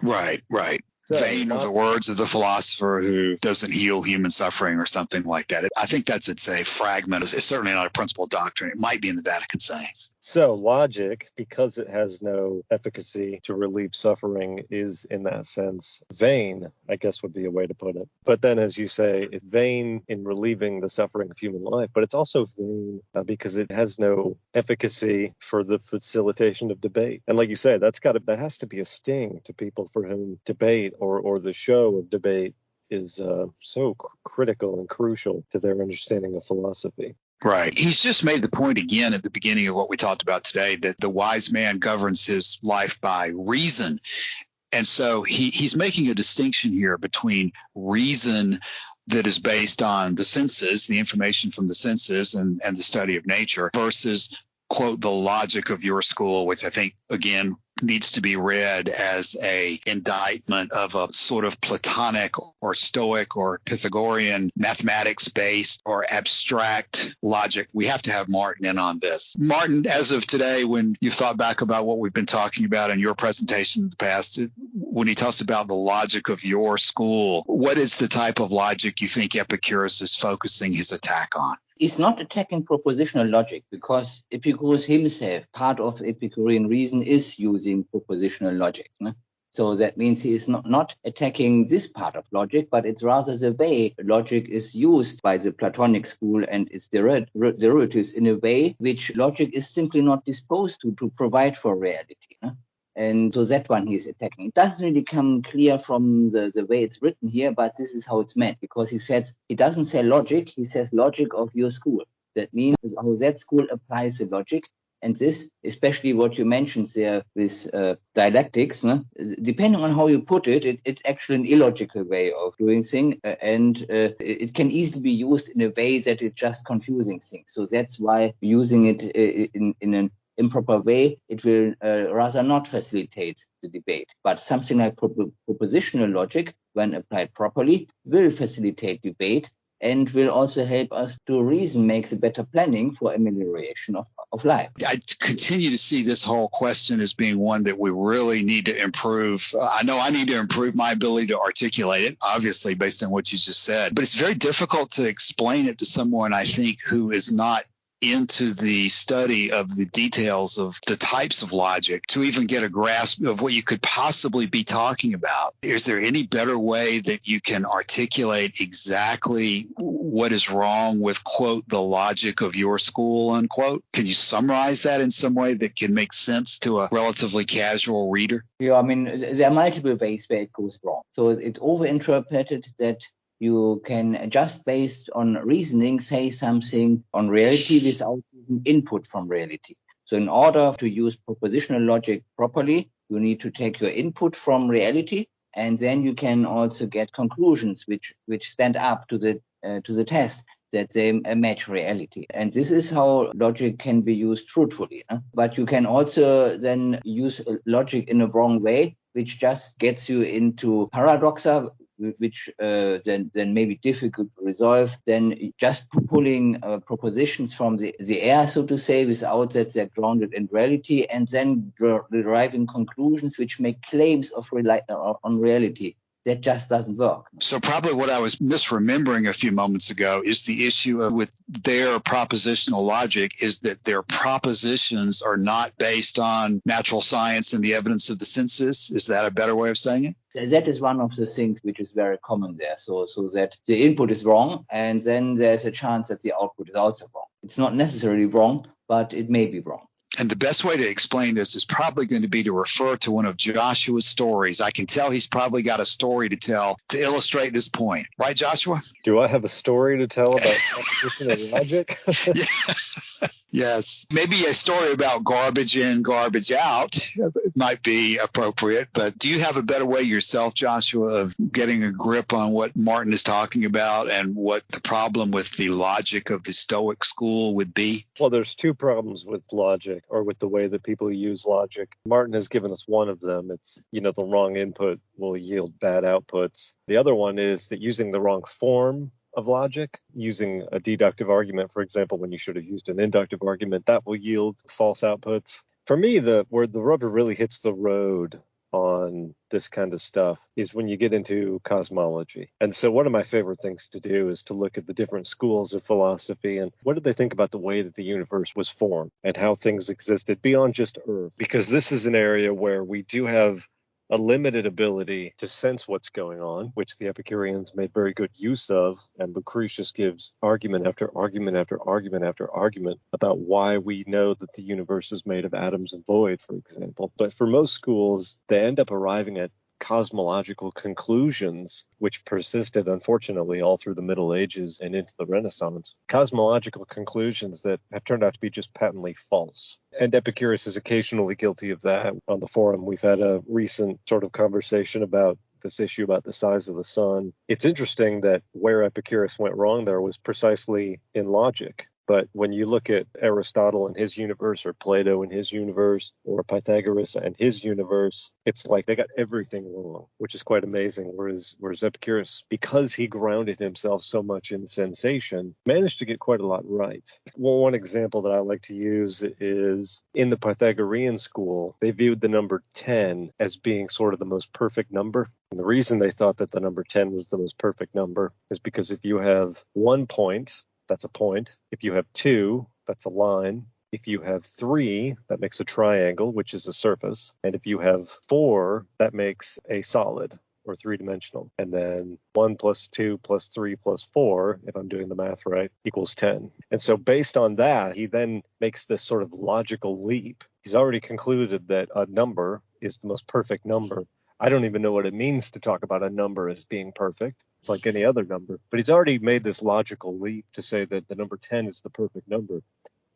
Right. Vain are the words of the philosopher who doesn't heal human suffering or something like that. I think that's a fragment. It's certainly not a principal doctrine. It might be in the Vatican sayings. So logic, because it has no efficacy to relieve suffering, is in that sense vain, I guess would be a way to put it. But then, as you say, it's vain in relieving the suffering of human life, but it's also vain because it has no efficacy for the facilitation of debate. And like you say, that has to be a sting to people for whom debate or the show of debate is so critical and crucial to their understanding of philosophy. Right. He's just made the point again at the beginning of what we talked about today, that the wise man governs his life by reason. And so he's making a distinction here between reason that is based on the senses, the information from the senses and the study of nature, versus, quote, the logic of your school, which I think, again, needs to be read as a indictment of a sort of Platonic or Stoic or Pythagorean mathematics-based or abstract logic. We have to have Martin in on this. Martin, as of today, when you've thought back about what we've been talking about in your presentation in the past, when he talks about the logic of your school, what is the type of logic you think Epicurus is focusing his attack on? He's not attacking propositional logic, because Epicurus himself, part of Epicurean reason, is using propositional logic. No? So that means he is not attacking this part of logic, but it's rather the way logic is used by the Platonic school and its derivatives in a way which logic is simply not disposed to provide for reality. No? And so that one he's attacking. It doesn't really come clear from the way it's written here, but this is how it's meant, because he doesn't say logic, he says logic of your school. That means how that school applies the logic. And this, especially what you mentioned there with dialectics, no? Depending on how you put it, it's actually an illogical way of doing things, and it can easily be used in a way that is just confusing things. So that's why using it in an improper way, it will rather not facilitate the debate. But something like propositional logic, when applied properly, will facilitate debate and will also help us to reason, makes a better planning for amelioration of life. I continue to see this whole question as being one that we really need to improve. I know I need to improve my ability to articulate it, obviously, based on what you just said. But it's very difficult to explain it to someone, I think, who is not into the study of the details of the types of logic to even get a grasp of what you could possibly be talking about. Is there any better way that you can articulate exactly what is wrong with, quote, the logic of your school, unquote? Can you summarize that in some way that can make sense to a relatively casual reader? Yeah, I mean, there are multiple ways where it goes wrong. So it's overinterpreted that you can just based on reasoning say something on reality without input from reality. So in order to use propositional logic properly, you need to take your input from reality, and then you can also get conclusions which stand up to the test, that they match reality. And this is how logic can be used truthfully. But you can also then use logic in a wrong way, which just gets you into paradoxa, which then may be difficult to resolve, then just pulling propositions from the air, so to say, without that they're grounded in reality, and then deriving conclusions which make claims on reality. That just doesn't work. So probably what I was misremembering a few moments ago is the issue with their propositional logic is that their propositions are not based on natural science and the evidence of the senses. Is that a better way of saying it? That is one of the things which is very common there. So that the input is wrong, and then there's a chance that the output is also wrong. It's not necessarily wrong, but it may be wrong. And the best way to explain this is probably going to be to refer to one of Joshua's stories. I can tell he's probably got a story to tell to illustrate this point. Right, Joshua? Do I have a story to tell about propositional logic? Yes. Maybe a story about garbage in, garbage out might be appropriate. But do you have a better way yourself, Joshua, of getting a grip on what Martin is talking about and what the problem with the logic of the Stoic school would be? Well, there's two problems with logic, or with the way that people use logic. Martin has given us one of them. It's, the wrong input will yield bad outputs. The other one is that using the wrong form of logic, using a deductive argument, for example, when you should have used an inductive argument, that will yield false outputs. For me, where the rubber really hits the road on on this kind of stuff is when you get into cosmology. And so one of my favorite things to do is to look at the different schools of philosophy and what did they think about the way that the universe was formed and how things existed beyond just Earth. Because this is an area where we do have a limited ability to sense what's going on, which the Epicureans made very good use of, and Lucretius gives argument after argument after argument after argument about why we know that the universe is made of atoms and void, for example. But for most schools, they end up arriving at cosmological conclusions, which persisted, unfortunately, all through the Middle Ages and into the Renaissance. Cosmological conclusions that have turned out to be just patently false. And Epicurus is occasionally guilty of that. On the forum, we've had a recent sort of conversation about this issue about the size of the sun. It's interesting that where Epicurus went wrong there was precisely in logic. But when you look at Aristotle and his universe, or Plato and his universe, or Pythagoras and his universe, it's like they got everything wrong, which is quite amazing. Whereas Epicurus, because he grounded himself so much in sensation, managed to get quite a lot right. Well, one example that I like to use is in the Pythagorean school, they viewed the number 10 as being sort of the most perfect number. And the reason they thought that the number 10 was the most perfect number is because if you have 1 point, that's a point. If you have 2, that's a line. If you have 3, that makes a triangle, which is a surface. And if you have 4, that makes a solid or three-dimensional. And then 1 plus 2 plus 3 plus 4, if I'm doing the math right, equals 10. And so based on that, he then makes this sort of logical leap. He's already concluded that a number is the most perfect number. I don't even know what it means to talk about a number as being perfect. It's like any other number. But he's already made this logical leap to say that the number 10 is the perfect number.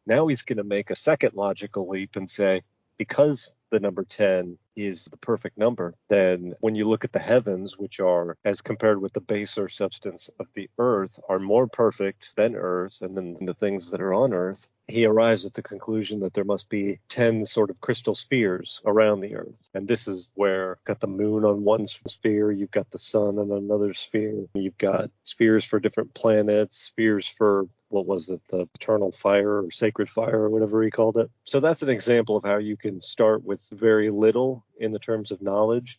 Now he's going to make a second logical leap and say, because the number 10 is the perfect number, then when you look at the heavens, which are, as compared with the baser substance of the earth, are more perfect than earth and then the things that are on earth, he arrives at the conclusion that there must be 10 sort of crystal spheres around the earth. And this is where you've got the moon on one sphere, you've got the sun on another sphere, you've got spheres for different planets, spheres for, what was it, the eternal fire or sacred fire or whatever he called it. So that's an example of how you can start with very little in the terms of knowledge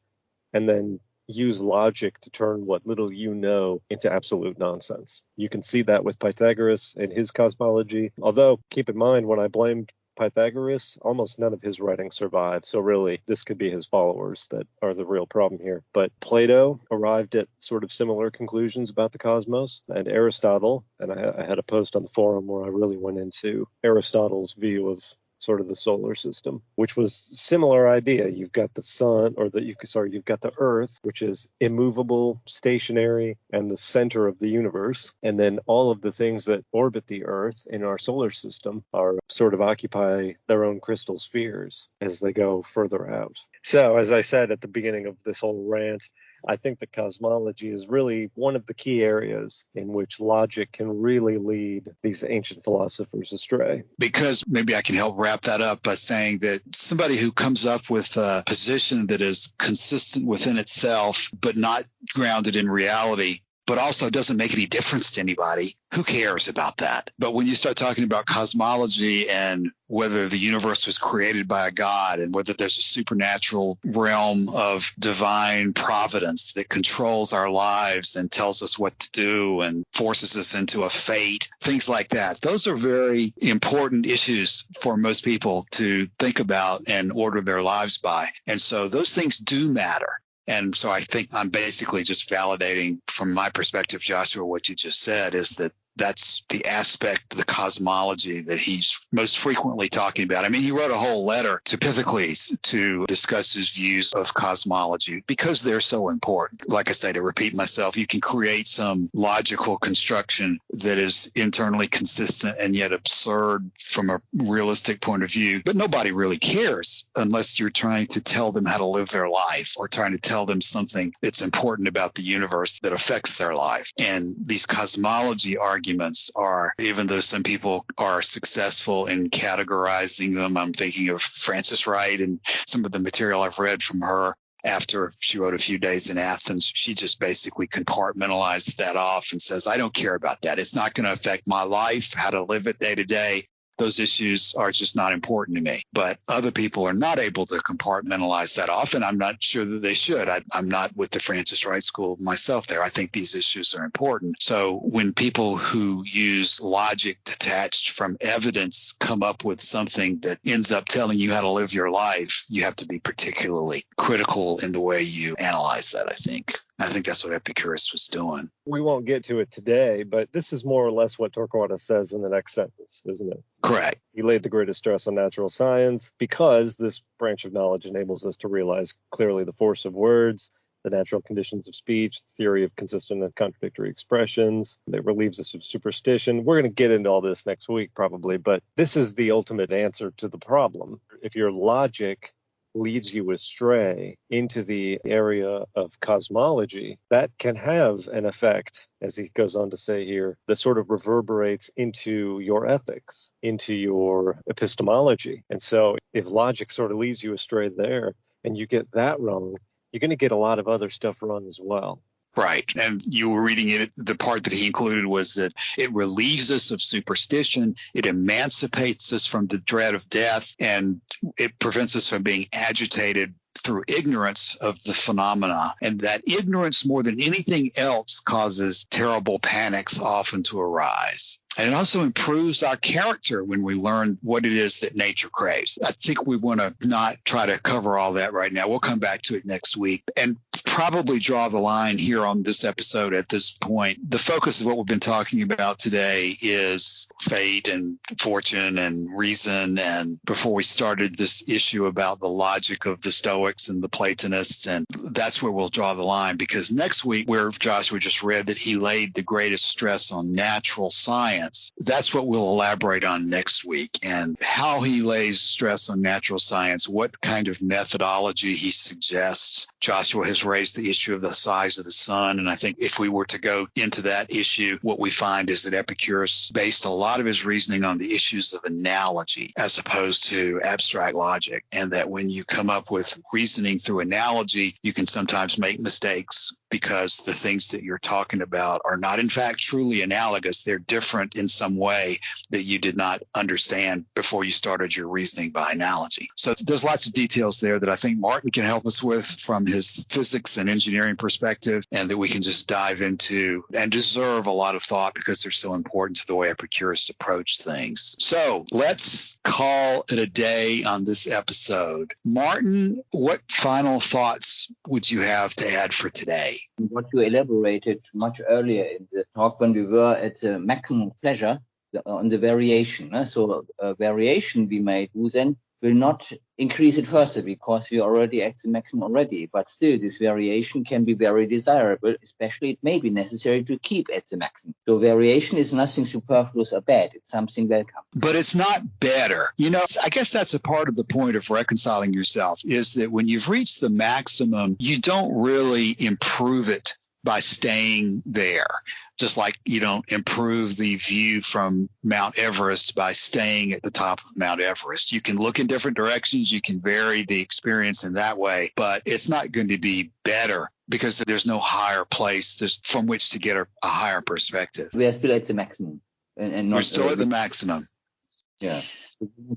and then use logic to turn what little you know into absolute nonsense. You can see that with Pythagoras and his cosmology. Although, keep in mind, when I blamed Pythagoras, almost none of his writings survive. So really, this could be his followers that are the real problem here. But Plato arrived at sort of similar conclusions about the cosmos, and Aristotle, and I had a post on the forum where I really went into Aristotle's view of sort of the solar system, which was similar idea. You've got the sun, you've got the earth, which is immovable, stationary, and the center of the universe. And then all of the things that orbit the earth in our solar system are sort of occupy their own crystal spheres as they go further out. So, as I said at the beginning of this whole rant, I think that cosmology is really one of the key areas in which logic can really lead these ancient philosophers astray. Because maybe I can help wrap that up by saying that somebody who comes up with a position that is consistent within itself, but not grounded in reality, but also doesn't make any difference to anybody, who cares about that? But when you start talking about cosmology and whether the universe was created by a god and whether there's a supernatural realm of divine providence that controls our lives and tells us what to do and forces us into a fate, things like that, those are very important issues for most people to think about and order their lives by. And so those things do matter. And so I think I'm basically just validating from my perspective, Joshua, what you just said is that that's the aspect of the cosmology that he's most frequently talking about. I mean, he wrote a whole letter to Epicurus to discuss his views of cosmology because they're so important. Like I say, to repeat myself, you can create some logical construction that is internally consistent and yet absurd from a realistic point of view. But nobody really cares unless you're trying to tell them how to live their life or trying to tell them something that's important about the universe that affects their life. And these cosmology arguments are, even though some people are successful in categorizing them, I'm thinking of Frances Wright and some of the material I've read from her after she wrote A Few Days in Athens. She just basically compartmentalized that off and says, I don't care about that. It's not going to affect my life, how to live it day to day. those issues are just not important to me. But other people are not able to compartmentalize that. Often I'm not sure that they should. I'm not with the Francis Wright School myself there. I think these issues are important. So when people who use logic detached from evidence come up with something that ends up telling you how to live your life, you have to be particularly critical in the way you analyze that, I think. I think that's what Epicurus was doing. We won't get to it today, but this is more or less what Torquatus says in the next sentence, isn't it? Correct. He laid the greatest stress on natural science because this branch of knowledge enables us to realize clearly the force of words, the natural conditions of speech, the theory of consistent and contradictory expressions. It relieves us of superstition. We're going to get into all this next week probably, but this is the ultimate answer to the problem. If your logic leads you astray into the area of cosmology, that can have an effect, as he goes on to say here, that sort of reverberates into your ethics, into your epistemology. And so if logic sort of leads you astray there and you get that wrong, you're going to get a lot of other stuff wrong as well. Right. And you were reading it, the part that he included was that it relieves us of superstition, it emancipates us from the dread of death, and it prevents us from being agitated through ignorance of the phenomena. And that ignorance, more than anything else, causes terrible panics often to arise. And it also improves our character when we learn what it is that nature craves. I think we want to not try to cover all that right now. We'll come back to it next week and probably draw the line here on this episode at this point. The focus of what we've been talking about today is fate and fortune and reason. And before we started this issue about the logic of the Stoics and the Platonists, and that's where we'll draw the line, because next week, where Joshua just read that he laid the greatest stress on natural science, that's what we'll elaborate on next week, and how he lays stress on natural science, what kind of methodology he suggests. Joshua has raised the issue of the size of the sun, and I think if we were to go into that issue, what we find is that Epicurus based a lot of his reasoning on the issues of analogy as opposed to abstract logic, and that when you come up with reasoning through analogy, you can sometimes make mistakes because the things that you're talking about are not in fact truly analogous. They're different in some way that you did not understand before you started your reasoning by analogy. So there's lots of details there that I think Martin can help us with from his physics and engineering perspective, and that we can just dive into and deserve a lot of thought because they're so important to the way Epicurus approached things. So let's call it a day on this episode. Martin, what final thoughts would you have to add for today? What you elaborated much earlier in the talk when we were at the maximum pleasure on the variation. So a variation we may do then will not increase it further because we are already at the maximum already. But still, this variation can be very desirable, especially it may be necessary to keep at the maximum. So variation is nothing superfluous or bad. It's something welcome. But it's not better. You know, I guess that's a part of the point of reconciling yourself, is that when you've reached the maximum, you don't really improve it by staying there. Just like you don't improve the view from Mount Everest by staying at the top of Mount Everest. You can look in different directions. You can vary the experience in that way, but it's not going to be better because there's no higher place from which to get a higher perspective. We are still at the maximum. And not, You're still at the maximum. Yeah.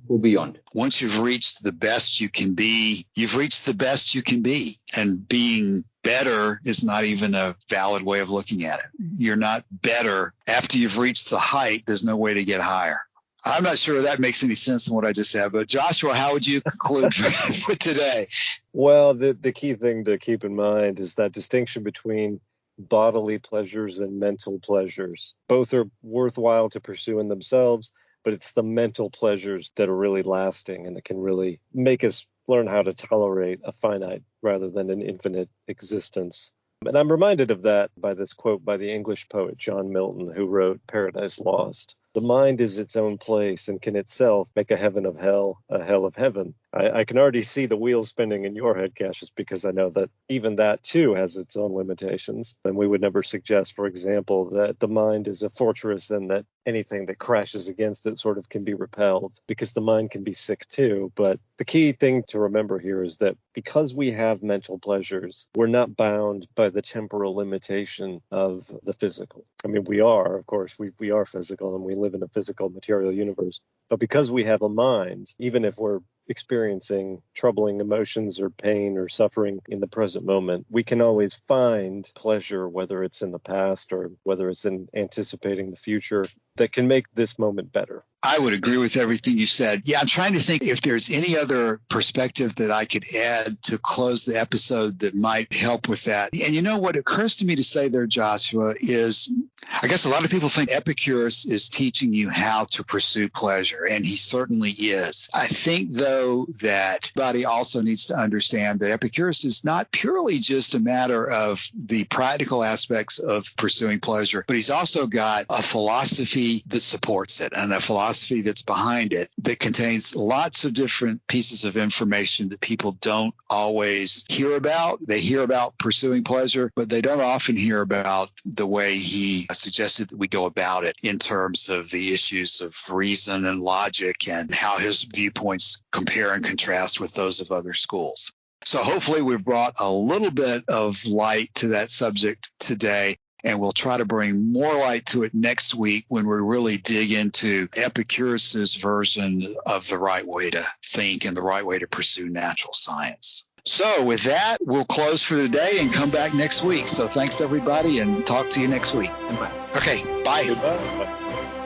Go beyond. Once you've reached the best you can be, you've reached the best you can be. And being better is not even a valid way of looking at it. You're not better. After you've reached the height, there's no way to get higher. I'm not sure that makes any sense in what I just said, but Joshua, how would you conclude for today? Well, the key thing to keep in mind is that distinction between bodily pleasures and mental pleasures. Both are worthwhile to pursue in themselves, but it's the mental pleasures that are really lasting and that can really make us learn how to tolerate a finite rather than an infinite existence. And I'm reminded of that by this quote by the English poet John Milton, who wrote Paradise Lost. The mind is its own place and can itself make a heaven of hell, a hell of heaven. I can already see the wheels spinning in your head, Cassius, because I know that even that, too, has its own limitations. And we would never suggest, for example, that the mind is a fortress and that anything that crashes against it sort of can be repelled, because the mind can be sick, too. But the key thing to remember here is that because we have mental pleasures, we're not bound by the temporal limitation of the physical. I mean, we are, of course, we are physical and we live in a physical material universe. But because we have a mind, even if we're experiencing troubling emotions or pain or suffering in the present moment, we can always find pleasure, whether it's in the past or whether it's in anticipating the future, that can make this moment better. I would agree with everything you said. Yeah, I'm trying to think if there's any other perspective that I could add to close the episode that might help with that. And you know what occurs to me to say there, Joshua, is I guess a lot of people think Epicurus is teaching you how to pursue pleasure, and he certainly is. I think, though, that everybody also needs to understand that Epicurus is not purely just a matter of the practical aspects of pursuing pleasure, but he's also got a philosophy that supports it and a philosophy that's behind it that contains lots of different pieces of information that people don't always hear about. They hear about pursuing pleasure, but they don't often hear about the way he suggested that we go about it in terms of the issues of reason and logic and how his viewpoints compare and contrast with those of other schools. So hopefully we've brought a little bit of light to that subject today. And we'll try to bring more light to it next week when we really dig into Epicurus's version of the right way to think and the right way to pursue natural science. So with that, we'll close for the day and come back next week. So thanks, everybody, and talk to you next week. Goodbye. Okay, bye. Goodbye.